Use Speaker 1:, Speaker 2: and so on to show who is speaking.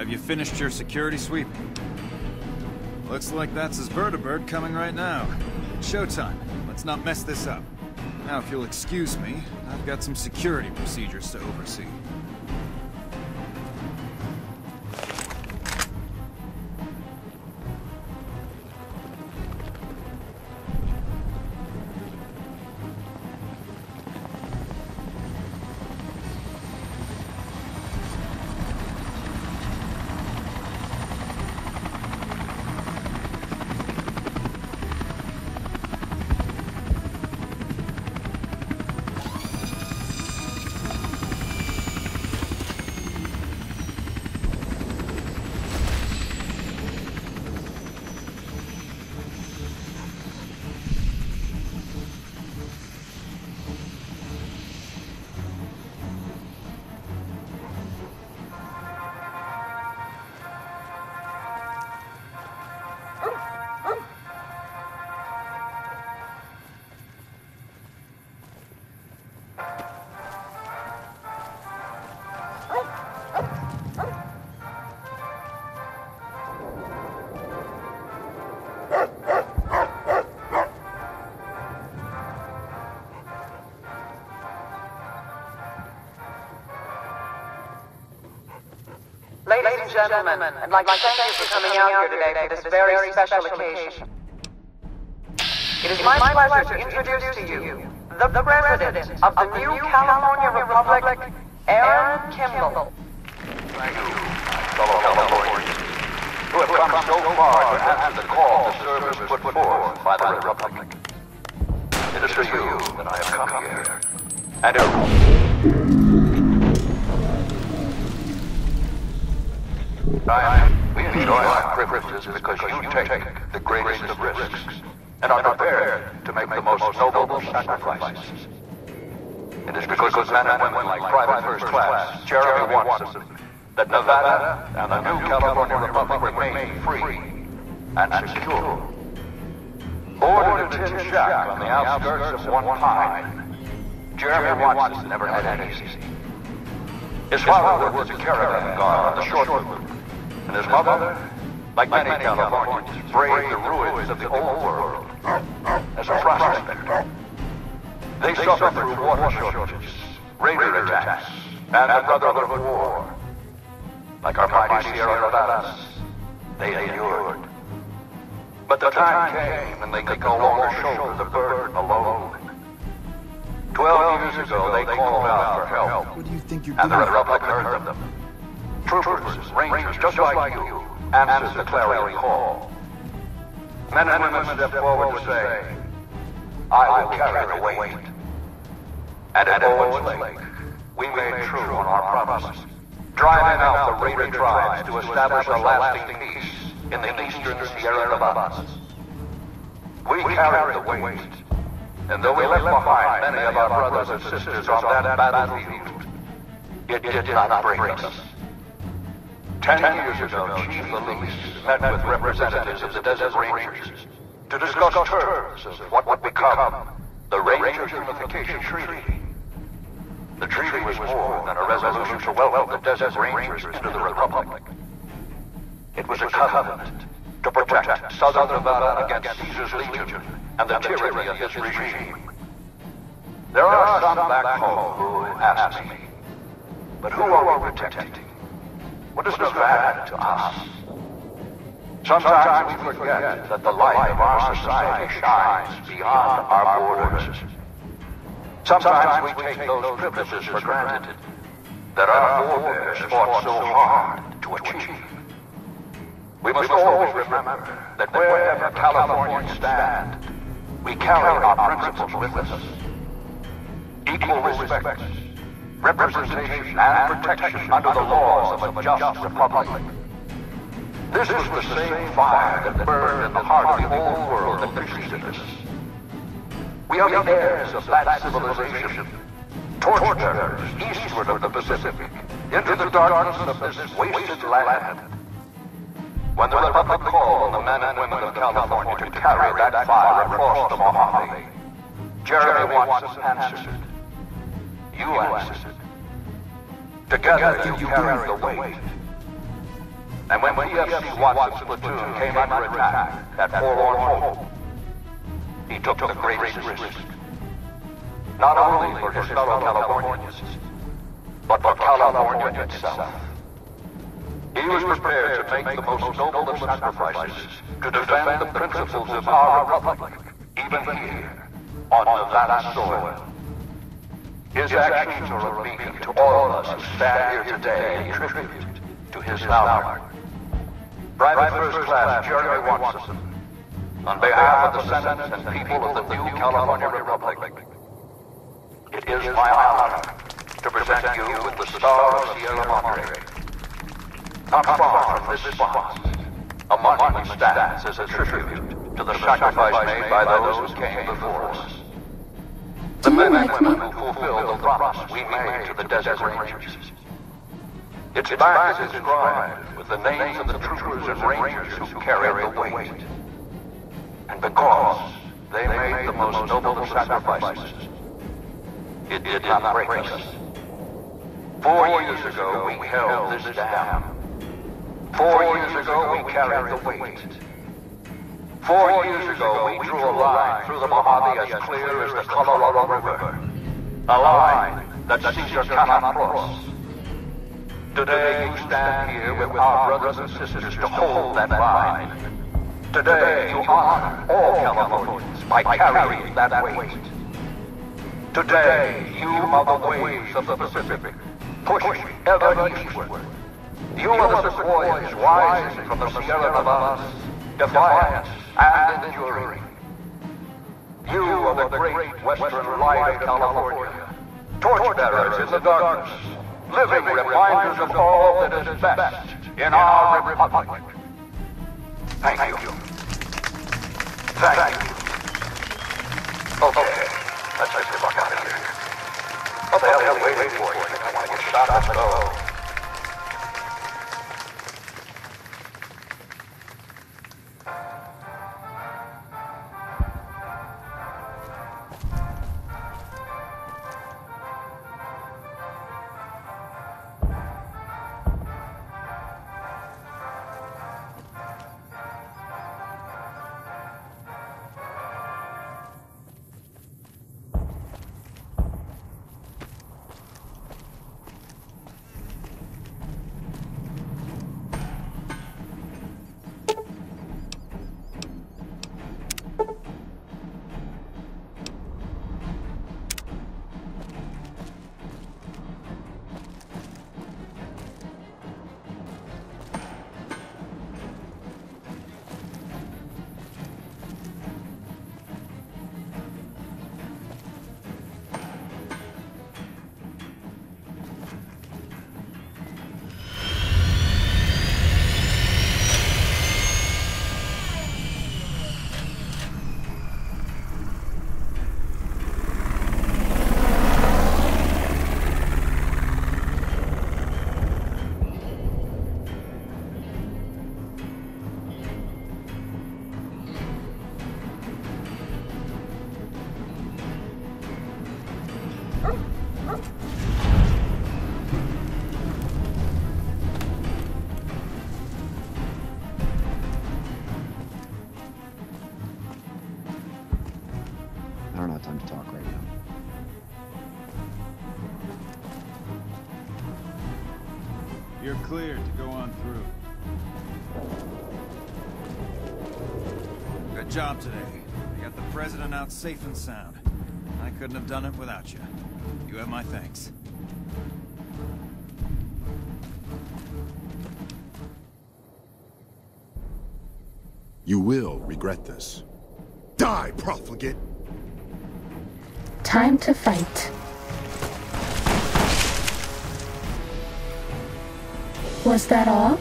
Speaker 1: Have you finished your security sweep? Looks like that's his vertibird coming right now. Showtime. Let's not mess this up. Now, if you'll excuse me, I've got some security procedures to oversee.
Speaker 2: Ladies and gentlemen, I'd like to thank you for coming out here today for this very special occasion. It is my pleasure to introduce to you the President of the new California Republic, Kimble.
Speaker 3: Thank you, fellow Californians, who have come so far to answer the call to service put forth by the Republic. It is for you that I have come here. We enjoy our privileges because you take the greatest of risks and are prepared to make the most noble sacrifices. It is because of men and women like Private First Class Jeremy Watson that Nevada and the new California Republic remain free and secure. Born in a tin shack on the outskirts of one pine, Jeremy Watson never had it easy. His father was a caravan guard on the short route, and his mother, like many Californians, braved the ruins of the old world as a prospector. They suffered through water shortages, raider attacks, and the brotherhood of war. Like our mighty Sierra Nevadas, they endured. But the time came and they could no longer shoulder the burden alone. 12 years ago, they called out for help,
Speaker 1: What do you think you're
Speaker 3: and the
Speaker 1: doing?
Speaker 3: Republic heard them. Troopers, rangers, just like you, answered the clarion call. Men and women stepped forward to say, I will carry the weight. And at Boone Lake, we made true on our promise, driving out the raider tribes to establish a lasting peace in the eastern Sierra Nevadas. We carried the weight, and though we left behind many of our brothers and sisters on that battlefield, it did not break us. 10 years ago, Chief Elise met with representatives of the Desert Rangers to discuss terms of what would become the Rangers Unification Treaty. The treaty was more than a resolution to welcome the Desert Rangers into the Republic. It was a covenant to protect Southern Nevada against Caesar's Legion and the tyranny of his regime. There are some back home who ask me, but who are we protecting? What is Nevada to us? Sometimes we forget that the light of our society shines beyond our borders. Sometimes we take those privileges for granted that our forebears fought so hard to achieve. We must always remember that wherever Californians stand, we carry our principles with us. Equal respect, representation, and protection under the laws of a just republic. This was the same fire that burned in the heart of the old world that preceded us. We are the heirs of that civilization, torchbearers eastward of the Pacific, into the darkness of this wasted land. When the Republic called on the men and women of California to carry that fire across the Mojave, Jeremy Watson answered. You answered. Together you carry the weight. And when PFC Watson's platoon came under attack at Forlorn Hope, he took the greatest risk. Not only for his fellow Californians, but for California itself. He was prepared to make the most noble of sacrifices to defend the principles of our republic, even here, on Nevada soil. His actions are a beacon to all of us who stand here today in tribute to his valor. Private First Class Jeremy Watson, on behalf of the Senate and people of the new California Republic, it is my honor to present you with the Star of Sierra Madre. Not far from this spot, a monument stands as a tribute to the sacrifice made by those who came before us. The men and women who fulfilled the promise we made to the Desert Rangers. Its back is inscribed with the names of the troopers and rangers who carried the weight. And because they made the most noble of sacrifices, it did not break us. 4 years ago, we held this dam. 4 years ago, we carried the weight. 4 years ago, we drew a line through the Mojave as clear as the Colorado River. A line that Caesar cannot cross. Today, you stand here with our brothers and sisters to hold that line. Today, you honor all Californians by carrying that weight. Today, you are the waves of the Pacific, pushing ever eastward. You are the sequoias rising from the Sierra Nevadas, defiant and enduring. You are the great western light of California, torchbearers in the darkness, living reminders of all that is best in our republic. Thank you. Thank you. Okay, let's get the fuck out of here. What the hell are you waiting for? I want to get shot. Let's go.
Speaker 1: You're cleared to go on through. Good job today. You got the President out safe and sound. I couldn't have done it without you. You have my thanks.
Speaker 4: You will regret this. Die, profligate!
Speaker 5: Time to fight. Was that all?